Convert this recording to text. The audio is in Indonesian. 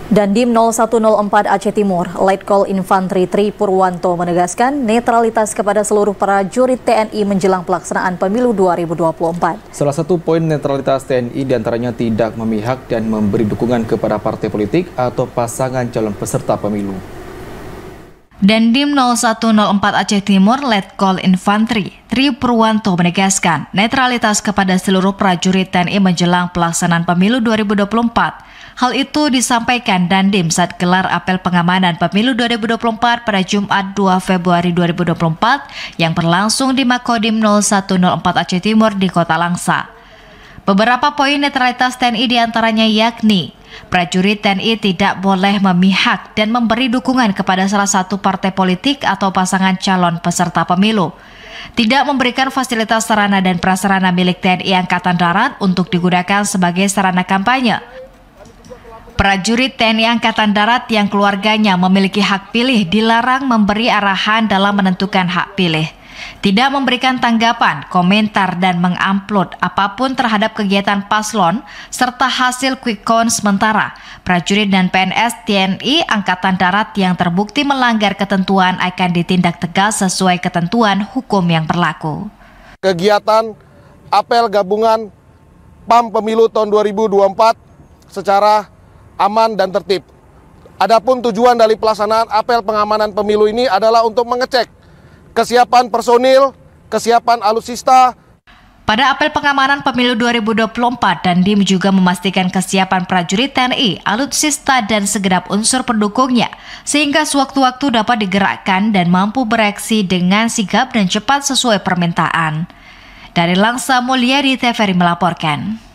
Dandim 0104 Aceh Timur, Letkol Infantri Tri Purwanto menegaskan netralitas kepada seluruh prajurit TNI menjelang pelaksanaan pemilu 2024. Salah satu poin netralitas TNI diantaranya tidak memihak dan memberi dukungan kepada partai politik atau pasangan calon peserta pemilu. Dandim 0104 Aceh Timur, Letkol Infantri Tri Purwanto menegaskan netralitas kepada seluruh prajurit TNI menjelang pelaksanaan pemilu 2024. Hal itu disampaikan Dandim saat gelar apel pengamanan pemilu 2024 pada Jumat 2 Februari 2024 yang berlangsung di Makodim 0104 Aceh Timur di Kota Langsa. Beberapa poin netralitas TNI diantaranya yakni prajurit TNI tidak boleh memihak dan memberi dukungan kepada salah satu partai politik atau pasangan calon peserta pemilu. Tidak memberikan fasilitas sarana dan prasarana milik TNI Angkatan Darat untuk digunakan sebagai sarana kampanye. Prajurit TNI Angkatan Darat yang keluarganya memiliki hak pilih dilarang memberi arahan dalam menentukan hak pilih. Tidak memberikan tanggapan, komentar, dan mengupload apapun terhadap kegiatan paslon, serta hasil quick count sementara. Prajurit dan PNS TNI Angkatan Darat yang terbukti melanggar ketentuan akan ditindak tegas sesuai ketentuan hukum yang berlaku. Kegiatan apel gabungan PAM Pemilu tahun 2024 secara aman dan tertib. Adapun tujuan dari pelaksanaan apel pengamanan pemilu ini adalah untuk mengecek kesiapan personil, kesiapan alutsista. Pada apel pengamanan pemilu 2024, Dandim juga memastikan kesiapan prajurit TNI, alutsista, dan segenap unsur pendukungnya, sehingga sewaktu-waktu dapat digerakkan dan mampu bereaksi dengan sigap dan cepat sesuai permintaan. Dari Langsa, Mulyadi TVRI melaporkan.